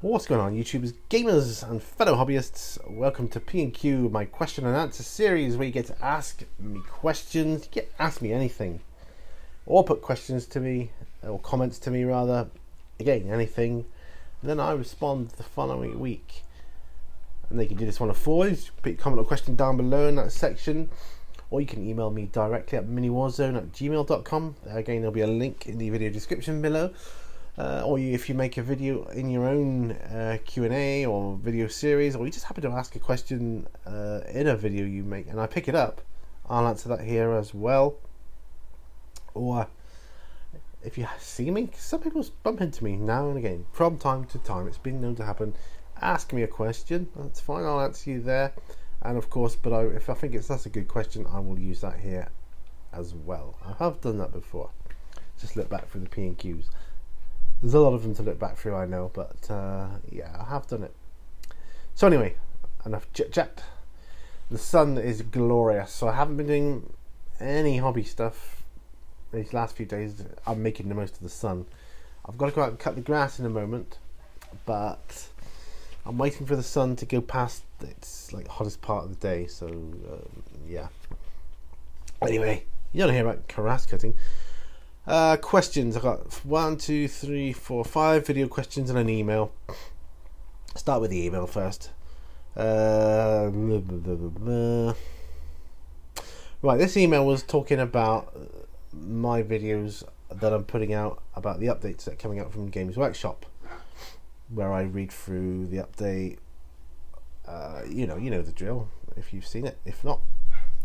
What's going on, YouTubers, gamers, and fellow hobbyists? Welcome to P&Q, my question and answer series, where you get to ask me questions. You get to ask me anything, or put questions to me, or comments to me rather. Again, anything. And then I respond the following week. And they can do this one of four. Put your comment or question down below in that section, or you can email me directly at miniwarzone@gmail.com. Again, there'll be a link in the video description below. Or if you make a video in your own Q&A or video series, or you just happen to ask a question in a video you make and I pick it up, I'll answer that here as well. Or if you see me, some people bump into me now and again from time to time. It's been known to happen. Ask me a question, that's fine, I'll answer you there. And of course, but if I think that's a good question, I will use that here as well. I have done that before. Just look back through the P&Qs. There's a lot of them to look back through, I know, but yeah, I have done it. So anyway, enough chit-chat. The sun is glorious, so I haven't been doing any hobby stuff these last few days. I'm making the most of the sun. I've got to go out and cut the grass in a moment, but I'm waiting for the sun to go past its like hottest part of the day, so yeah. Anyway, you don't hear about grass cutting. Questions. I've got 1, 2, 3, 4, 5 video questions and an email. Start with the email first. Right, this email was talking about my videos that I'm putting out about the updates that are coming out from Games Workshop, where I read through the update. You know the drill if you've seen it. If not,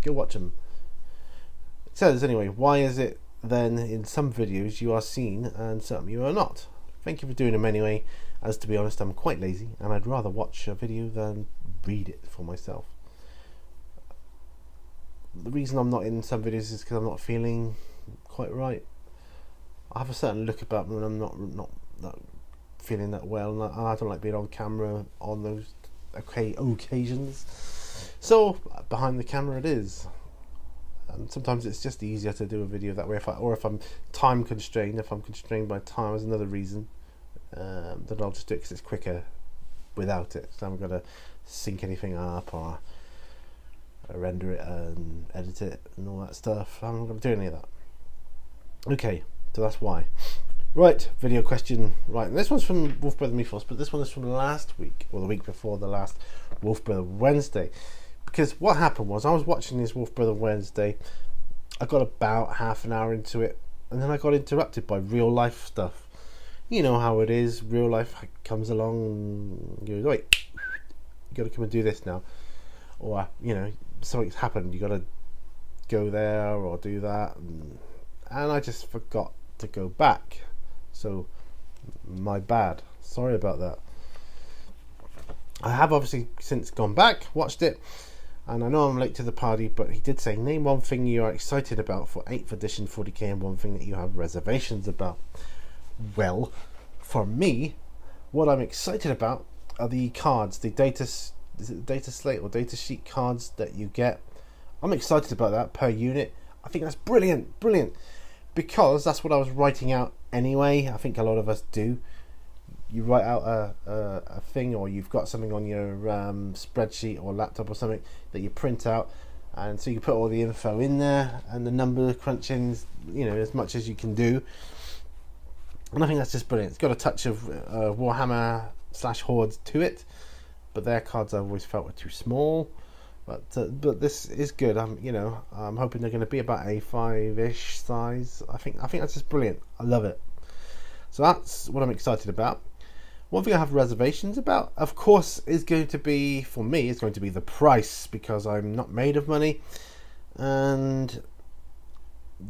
go watch them. It says anyway, why is it then in some videos you are seen and some you are not? Thank you for doing them anyway, as to be honest I'm quite lazy and I'd rather watch a video than read it for myself. The reason I'm not in some videos is because I'm not feeling quite right. I have a certain look about me when I'm not feeling that well, and I don't like being on camera on those occasions, so behind the camera it is. And sometimes it's just easier to do a video that way, if I'm time constrained. If I'm constrained by time is another reason, then I'll just do it because it's quicker without it. So I'm going to sync anything up or render it and edit it and all that stuff. I'm not going to do any of that. Okay, so that's why. Right, video question. Right, and this one's from Wolf Brother Mythos, but this one is from last week, or the week before the last Wolf Brother Wednesday. Because what happened was, I was watching this Wolf Brother Wednesday, I got about half an hour into it, and then I got interrupted by real life stuff. You know how it is, real life comes along and goes, wait, you got to come and do this now. Or, you know, something's happened, you got to go there or do that. And I just forgot to go back. So, my bad. Sorry about that. I have obviously since gone back, watched it. And I know I'm late to the party, but he did say, name one thing you are excited about for 8th edition 40k and one thing that you have reservations about. Well, for me, what I'm excited about are the cards, the data slate or data sheet cards that you get. I'm excited about that per unit. I think that's brilliant, because that's what I was writing out anyway. I think a lot of us do. You write out a thing, or you've got something on your spreadsheet or laptop or something that you print out, and so you put all the info in there and the number crunching, you know, as much as you can do. And I think that's just brilliant. It's got a touch of Warhammer / Hordes to it, but their cards I've always felt were too small. But this is good. I'm hoping they're going to be about A5-ish size. I think that's just brilliant. I love it. So that's what I'm excited about. One thing I have reservations about, of course, is going to be, for me, is going to be the price, because I'm not made of money. And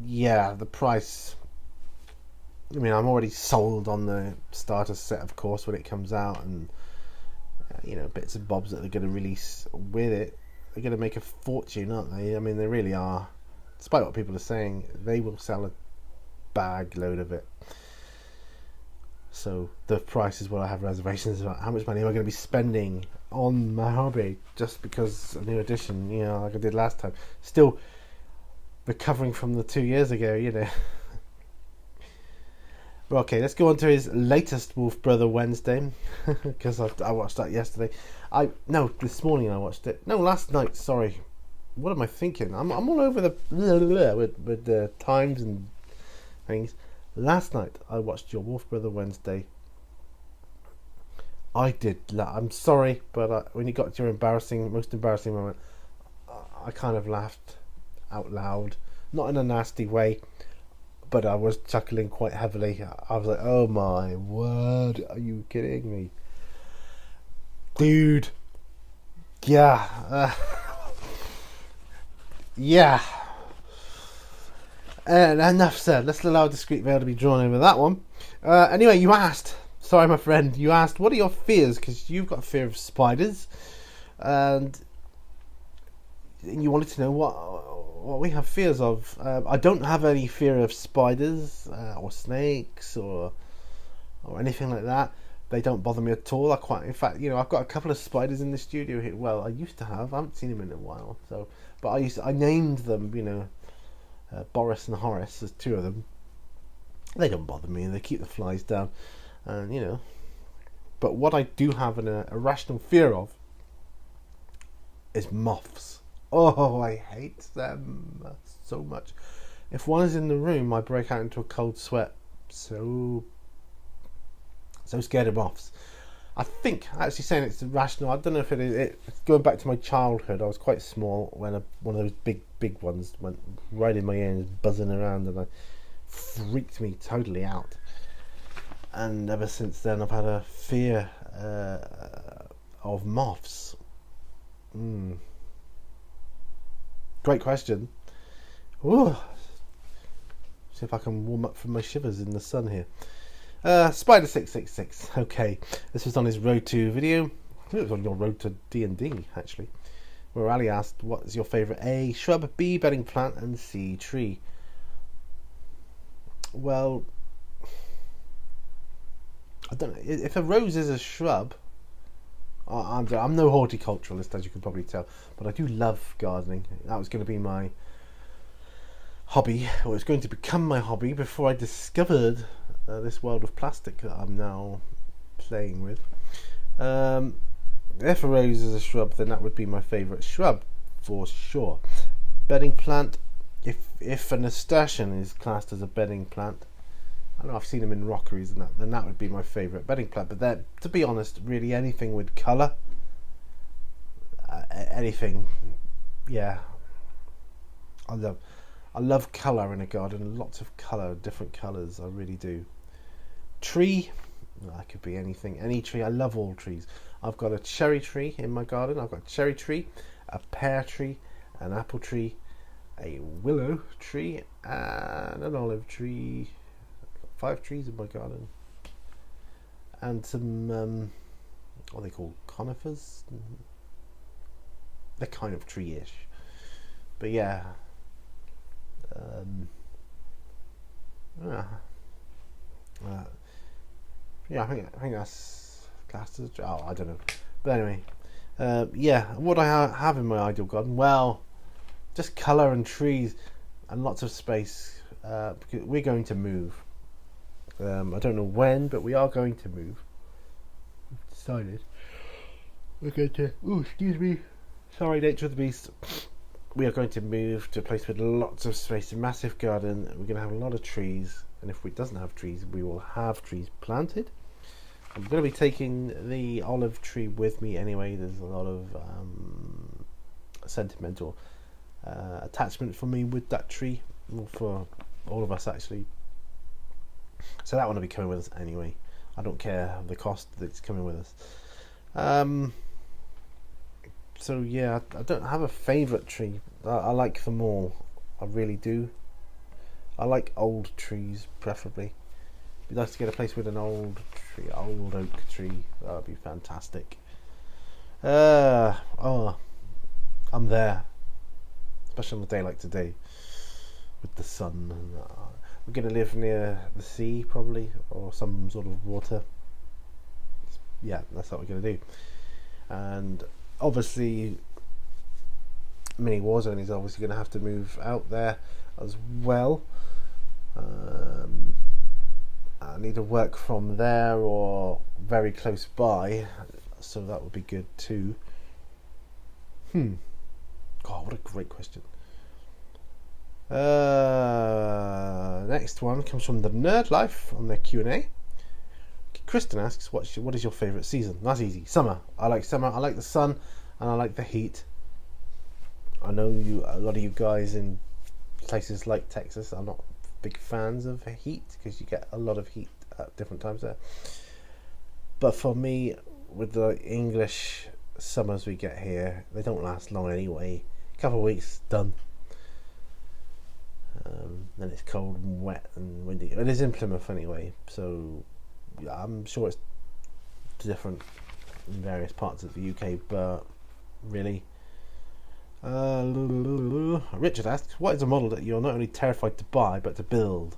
yeah, the price. I mean, I'm already sold on the starter set, of course, when it comes out, and you know, bits and bobs that they're going to release with it. They're going to make a fortune, aren't they? I mean, they really are. Despite what people are saying, they will sell a bag load of it. So the price is what I have reservations about. How much money am I going to be spending on my hobby just because a new edition, you know, like I did last time. Still recovering from the 2 years ago, you know. Okay, let's go on to his latest Wolf Brother Wednesday, because I watched that yesterday. No, this morning I watched it. No, last night. Sorry, what am I thinking? I'm all over the with the times and things. Last night I watched your Wolf Brother Wednesday. I did. I'm sorry, but when you got to your most embarrassing moment, I kind of laughed out loud, not in a nasty way, but I was chuckling quite heavily. I was like, "Oh my word! Are you kidding me, dude?" Yeah, yeah. And enough said. Let's allow a discreet veil to be drawn over that one. Anyway, you asked. Sorry, my friend. You asked, what are your fears? Because you've got a fear of spiders, and you wanted to know what we have fears of. I don't have any fear of spiders or snakes or anything like that. They don't bother me at all. In fact, I've got a couple of spiders in the studio here. Well, I used to have. I haven't seen them in a while. But I named them. Boris and Horace. There's two of them. They don't bother me. They keep the flies down, and But what I do have an irrational fear of is moths. Oh, I hate them so much. If one is in the room, I break out into a cold sweat. So scared of moths. I think, actually saying it's irrational, I don't know if it is. It's going back to my childhood. I was quite small when one of those big ones went right in my ear and was buzzing around, and I freaked me totally out. And ever since then, I've had a fear of moths. Great question. Ooh. See if I can warm up from my shivers in the sun here. Spider666. Okay, this was on his Road to video. I think it was on your Road to D&D actually, where Ali asked, "What is your favourite A shrub, B bedding plant, and C tree?" Well, I don't know if a rose is a shrub. I'm no horticulturalist, as you can probably tell, but I do love gardening. That was going to be my hobby, or it was going to become my hobby before I discovered this world of plastic that I'm now playing with. If a rose is a shrub, then that would be my favourite shrub for sure. Bedding plant, if a nasturtium is classed as a bedding plant, I know I've seen them in rockeries and that, then that would be my favourite bedding plant. But then, to be honest, really anything with colour, anything, yeah. I love colour in a garden, lots of colour, different colours, I really do. Tree, that could be anything, any tree. I love all trees. I've got a cherry tree in my garden. I've got a cherry tree, a pear tree, an apple tree, a willow tree, and an olive tree. I've got 5 trees in my garden. And some, what are they called? Conifers? They're kind of tree-ish. But yeah. I think that's classed as. Oh, I don't know. But anyway, what I have in my ideal garden, well, just colour and trees and lots of space. Because we're going to move. I don't know when, but we are going to move. We've decided we're going to. Oh, excuse me. Sorry, nature of the beast. We are going to move to a place with lots of space, a massive garden. We're going to have a lot of trees, and if it doesn't have trees, we will have trees planted. I'm going to be taking the olive tree with me anyway. There's a lot of sentimental attachment for me with that tree, well, for all of us actually. So that one will be coming with us anyway. I don't care the cost that's coming with us. So yeah, I don't have a favourite tree. I like them all. I really do. I like old trees, preferably. It'd be nice to get a place with an old oak tree. That would be fantastic. I'm there. Especially on a day like today, with the sun. We're going to live near the sea, probably, or some sort of water. Yeah, that's what we're going to do. And obviously, Mini Warzone is obviously going to have to move out there as well. I need to work from there or very close by, so that would be good too. God, what a great question. Next one comes from the Nerd Life on their Q&A. Kristen asks, what is your favourite season? That's easy. Summer. I like summer. I like the sun, and I like the heat. I know a lot of you guys in places like Texas are not big fans of heat because you get a lot of heat at different times there. But for me, with the English summers we get here, they don't last long anyway. A couple of weeks, done. Then it's cold and wet and windy. It is in Plymouth anyway, so yeah, I'm sure it's different in various parts of the UK, but really. Richard asks, what is a model that you're not only terrified to buy but to build?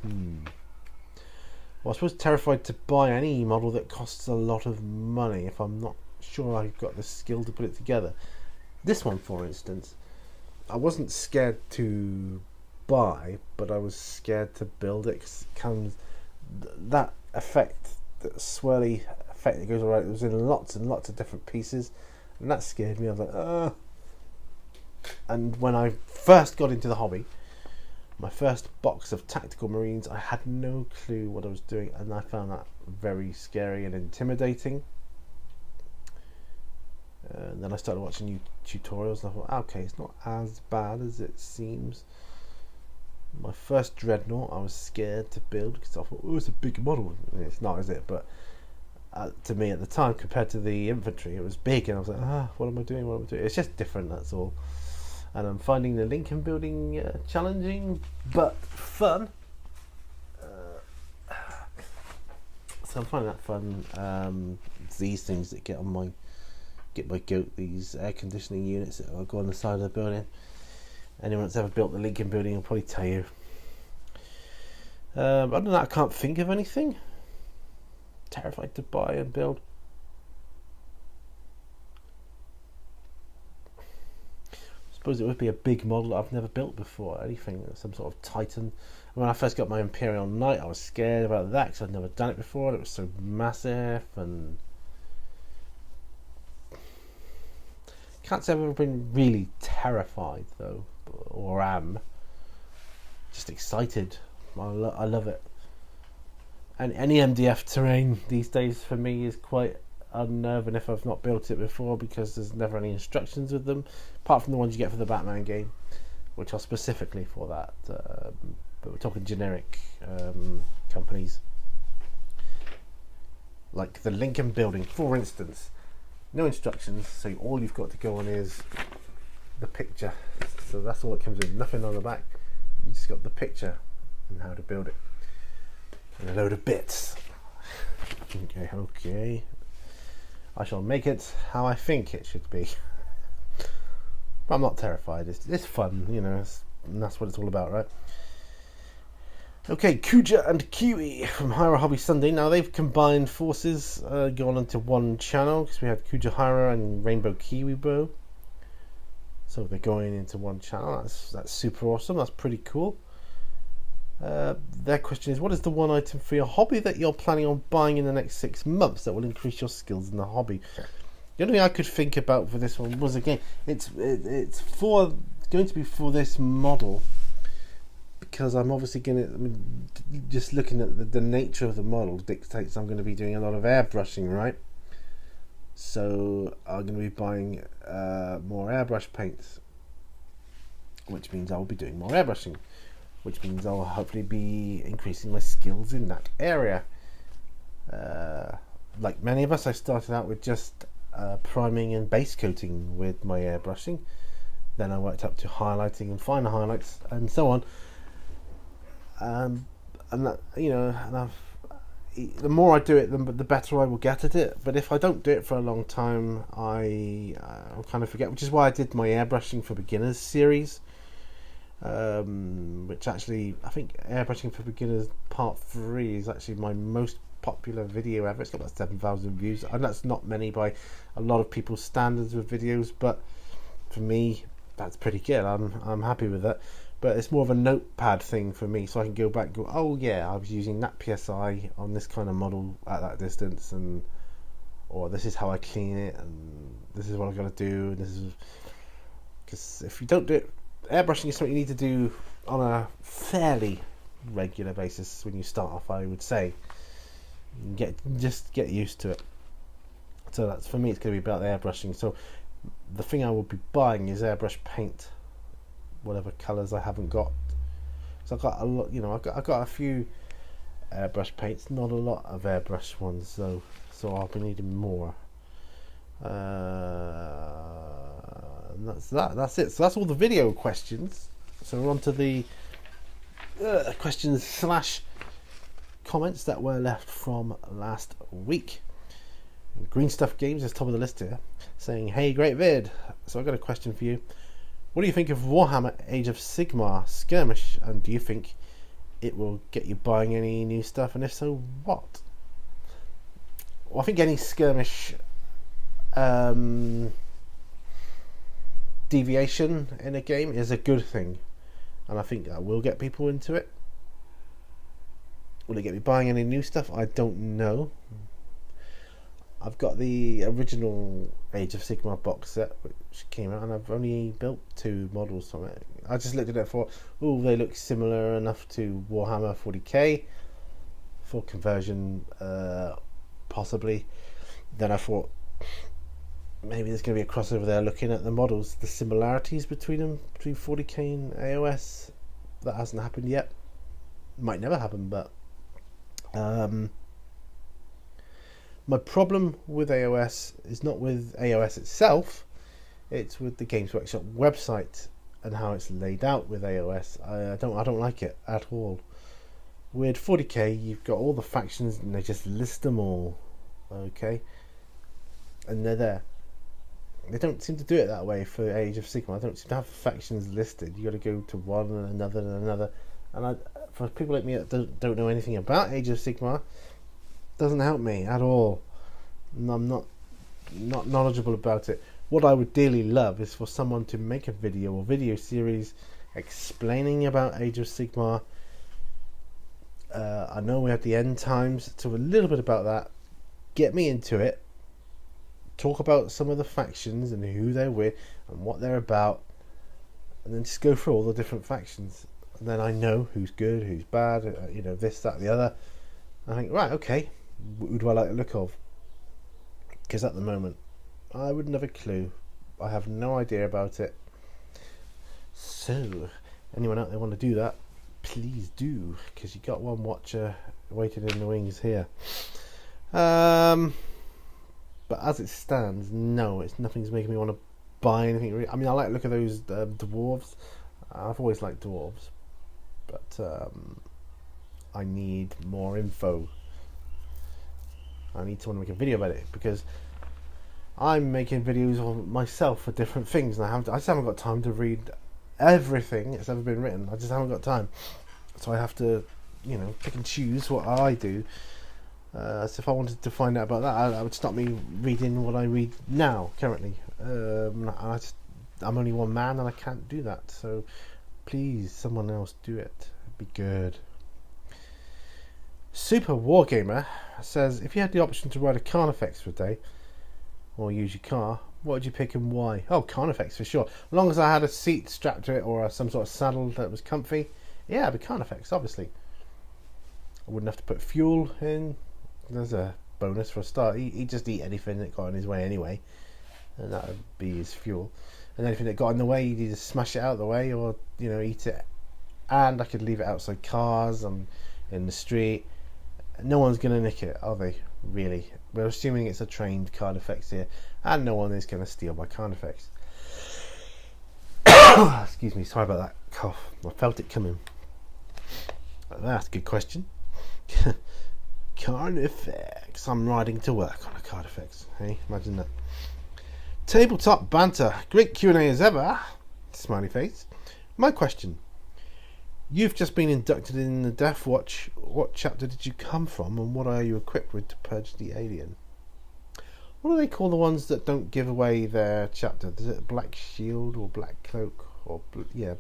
Well, I suppose terrified to buy any model that costs a lot of money if I'm not sure I've got the skill to put it together. This one, for instance, I wasn't scared to buy, but I was scared to build it because it comes that effect, that swirly effect that goes around. It was in lots and lots of different pieces, and that scared me. I was like, ugh. And when I first got into the hobby, my first box of tactical marines, I had no clue what I was doing, and I found that very scary and intimidating. And then I started watching new tutorials, and I thought, okay, it's not as bad as it seems. My first dreadnought, I was scared to build because I thought, oh, it's a big model. It's not, is it? But to me at the time, compared to the infantry, it was big, and I was like, what am I doing? What am I doing? It's just different, that's all. And I'm finding the Lincoln building challenging but fun. So I'm finding that fun. These things that get my goat, these air conditioning units that go on the side of the building. Anyone that's ever built the Lincoln building will probably tell you. Other than that, I can't think of anything. Terrified to buy and build. I suppose it would be a big model I've never built before. Anything, some sort of Titan. When I first got my Imperial Knight, I was scared about that because I'd never done it before. And it was so massive, and can't say I've ever been really terrified though, or am. Just excited. I love it. And any MDF terrain these days for me is quite unnerving if I've not built it before, because there's never any instructions with them, apart from the ones you get for the Batman game, which are specifically for that. But we're talking generic companies. Like the Lincoln building, for instance. No instructions, so all you've got to go on is the picture. So that's all that comes in, nothing on the back. You just got the picture and how to build it. And a load of bits. Okay. I shall make it how I think it should be. But I'm not terrified. It's fun, you know, and that's what it's all about, right? Okay, Kuja and Kiwi from Hyra Hobby Sunday. Now they've combined forces, gone into one channel, because we had Kuja Hyra and Rainbow Kiwi Bow. So they're going into one channel. That's super awesome. That's pretty cool. Their question is, what is the one item for your hobby that you're planning on buying in the next 6 months that will increase your skills in the hobby? The only thing I could think about for this one was, again, it's going to be for this model, because I'm obviously just looking at the nature of the model dictates I'm going to be doing a lot of airbrushing, right? So I'm going to be buying more airbrush paints, which means I'll be doing more airbrushing, which means I'll hopefully be increasing my skills in that area. Like many of us, I started out with just priming and base coating with my airbrushing. Then I worked up to highlighting and finer highlights and so on. And that, you know, the more I do it, the better I will get at it. But if I don't do it for a long time, I'll kind of forget, which is why I did my airbrushing for beginners series, which actually, I think airbrushing for beginners part 3 is actually my most popular video ever. It's got about 7,000 views, and that's not many by a lot of people's standards with videos, but for me that's pretty good. I'm happy with that. but it's more of a notepad thing for me, so I can go back and go, oh yeah, I was using that PSI on this kind of model at that distance, and or this is how I clean it, and this is what I've got to do, and this is because if you don't do it, airbrushing is something you need to do on a fairly regular basis when you start off, I would say. Just get used to it. So that's, for me, it's going to be about the airbrushing. So the thing I will be buying is airbrush paint, whatever colours I haven't got. So I've got a lot, I've got a few airbrush paints, not a lot of airbrush ones though. So I'll be needing more. And that's it. So that's all the video questions. So we're on to the questions / comments that were left from last week. Green Stuff Games is top of the list here, saying, hey, great vid. So I've got a question for you. What do you think of Warhammer Age of Sigmar Skirmish, and do you think it will get you buying any new stuff, and if so, what? Well, I think any skirmish deviation in a game is a good thing, and I think that will get people into it. Will it get me buying any new stuff? I don't know. I've got the original Age of Sigmar box set which came out, and I've only built 2 models from it. I just looked at it for, oh, they look similar enough to Warhammer 40k for conversion, possibly. Then I thought maybe there's going to be a crossover there, looking at the models, the similarities between them, between 40k and AOS. That hasn't happened yet. Might never happen, but my problem with AOS is not with AOS itself, it's with the Games Workshop website and how it's laid out with AOS. I don't like it at all. With 40k, you've got all the factions and they just list them all, okay, and they're there. They don't seem to do it that way for Age of Sigmar. They don't seem to have factions listed. You got to go to one and another and another. And for people like me that don't know anything about Age of Sigmar, doesn't help me at all. I'm not knowledgeable about it. What I would dearly love is for someone to make a video or video series explaining about Age of Sigmar. I know we have the end times, so a little bit about that. Get me into it. Talk about some of the factions and who they're with and what they're about, and then just go through all the different factions. And then I know who's good, who's bad, this, that, the other. I think, right, okay, who do I like the look of? Because at the moment, I wouldn't have a clue. I have no idea about it. So, anyone out there want to do that, please do, because you got one watcher waiting in the wings here. But as it stands, no, nothing's making me want to buy anything. I mean, I like to look at those dwarves. I've always liked dwarves, but I need more info. I need someone to make a video about it, because I'm making videos on myself for different things, and I just haven't got time to read everything that's ever been written. I just haven't got time, so I have to, pick and choose what I do. So if I wanted to find out about that, I would stop me reading what I read now, currently. I'm only one man and I can't do that, so please, someone else do it. It'd be good. Super Wargamer says, if you had the option to ride a Carnifex for a day, or use your car, what would you pick and why? Oh, Carnifex for sure. As long as I had a seat strapped to it or some sort of saddle that was comfy, yeah, it'd be Carnifex, obviously. I wouldn't have to put fuel in. There's a bonus for a start. He'd just eat anything that got in his way anyway, and that would be his fuel. And anything that got in the way, he'd either smash it out of the way or eat it. And I could leave it outside cars and in the street. No one's going to nick it, are they? Really? We're assuming it's a trained Carnifex here, and no one is going to steal my Carnifex. Excuse me, sorry about that cough. I felt it coming. That's a good question. Carnifex. I'm riding to work on a Carnifex. Hey, imagine that. Tabletop banter. Great Q&A as ever. Smiley face. My question. You've just been inducted in the Death Watch. What chapter did you come from, and what are you equipped with to purge the alien? What do they call the ones that don't give away their chapter? Is it Black Shield or Black Cloak or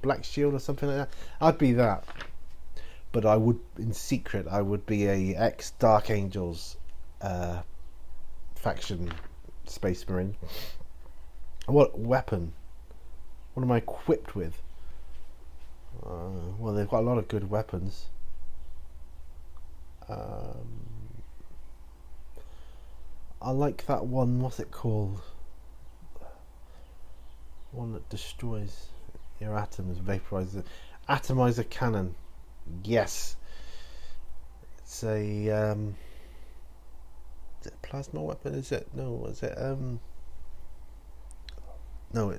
Black Shield or something like that. I'd be that, but I would, in secret, I would be a ex Dark Angels faction Space Marine. What weapon? What am I equipped with? Well, they've got a lot of good weapons. I like that one. What's it called? One that destroys your atoms, vaporizes. Atomizer cannon. Yes. It's a is it a plasma weapon? Is it? No. Is it? No.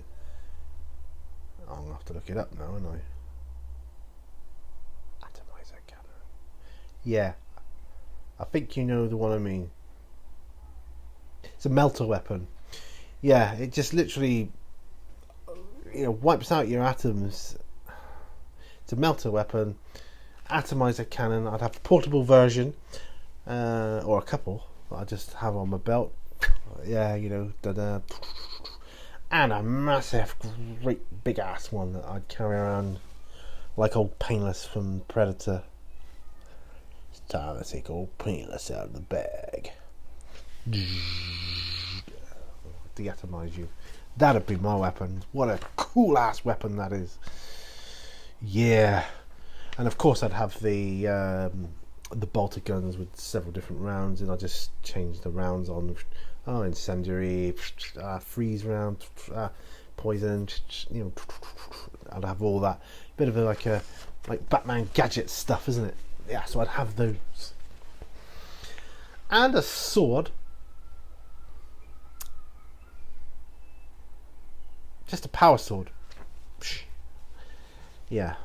I'm gonna have to look it up now, aren't I? Atomizer cannon. Yeah. I think you know the one I mean. It's a melter weapon. Yeah, it just literally, wipes out your atoms. It's a melter weapon. Atomizer cannon. I'd have a portable version, or a couple that I just have on my belt. Yeah, da-da. And a massive, great big ass one that I'd carry around like old Painless from Predator. It's time to take old Painless out of the bag. Deatomize you. That'd be my weapon. What a cool ass weapon that is. Yeah. And of course I'd have the bolter guns with several different rounds, and I just change the rounds on. Incendiary, freeze round, poison. I'd have all that. Bit of like Batman gadget stuff, isn't it? Yeah. So I'd have those, and a sword. Just a power sword. Yeah.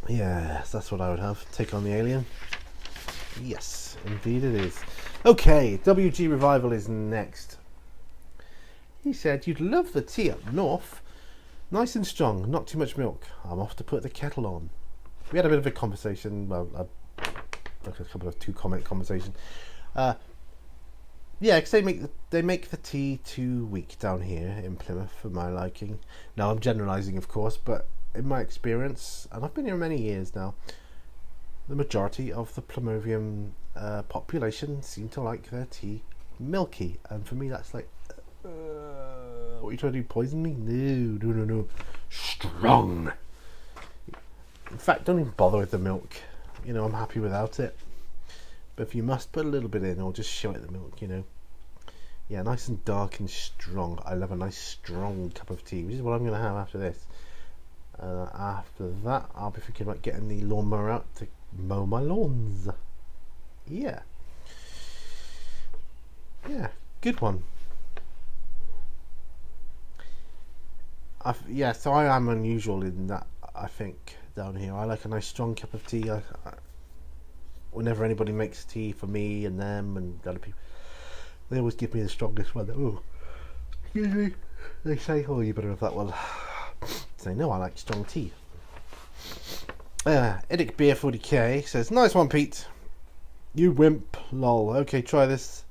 Yes, that's what I would have. Take on the alien. Yes, indeed it is. Okay, WG Revival is next. He said, you'd love the tea up north. Nice and strong, not too much milk. I'm off to put the kettle on. We had a bit of a conversation, like a couple of 2-comment conversation. Yeah, because they make the tea too weak down here in Plymouth for my liking. Now I'm generalising, of course, but in my experience, and I've been here many years now, the majority of the Plymouvian population seem to like their tea milky, and for me that's like, what are you trying to do? Poison me? No. Strong. In fact, don't even bother with the milk. I'm happy without it. But if you must, put a little bit in, or just show it the milk, Yeah, nice and dark and strong. I love a nice strong cup of tea, which is what I'm going to have after this. After that, I'll be thinking about getting the lawnmower out to mow my lawns. Yeah. Yeah, good one. So I am unusual in that, I think, down here. I like a nice strong cup of tea. Whenever anybody makes tea for me and them and other people, they always give me the strongest one. Oh, excuse me. They say, oh, you better have that one. Say, no, I like strong tea. Edic Beer 40k says, nice one, Pete. You wimp, lol. Okay, try this.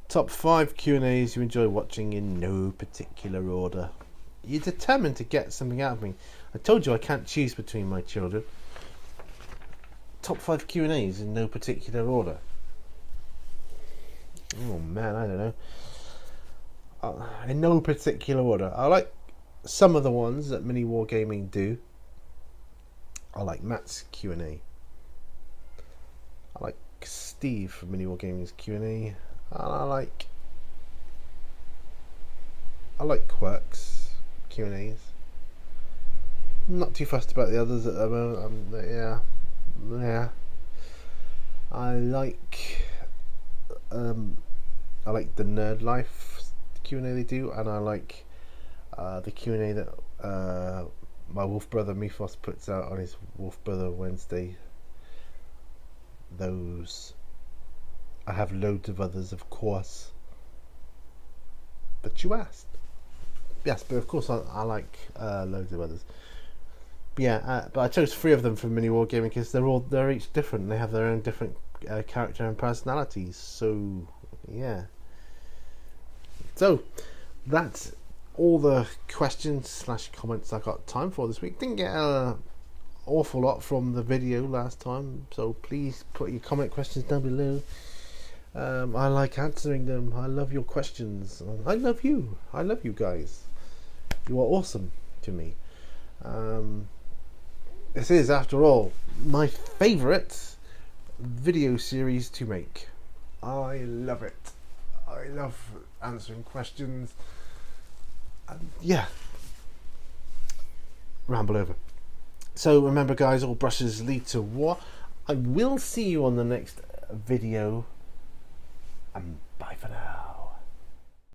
Top 5 Q&As you enjoy watching in no particular order. You're determined to get something out of me. I told you I can't choose between my children. Top 5 Q&As in no particular order. Oh man, I don't know. In no particular order. I like some of the ones that Mini Wargaming do. I like Matt's Q&A. I like Steve from Mini Wargaming's Q&A. And I like Quirk's Q&As. I'm not too fussed about the others at the moment. Yeah. I like the Nerd Life Q&A they do, and I like the Q&A that my Wolf Brother Mythos puts out on his Wolf Brother Wednesday. Those. I have loads of others, of course. But you asked. Yes, but of course I like loads of others. But yeah, but I chose 3 of them from Mini Wargaming because they're each different. They have their own different character and personalities. So yeah. So that's all the questions / comments I got time for this week. Didn't get an awful lot from the video last time, so please put your comment questions down below. I like answering them. I love your questions. I love you. I love you guys. You are awesome to me. This is, after all, my favourite video series to make. I love it. I love answering questions. Yeah. Ramble over. So remember, guys, all brushes lead to what? I will see you on the next video. And bye for now.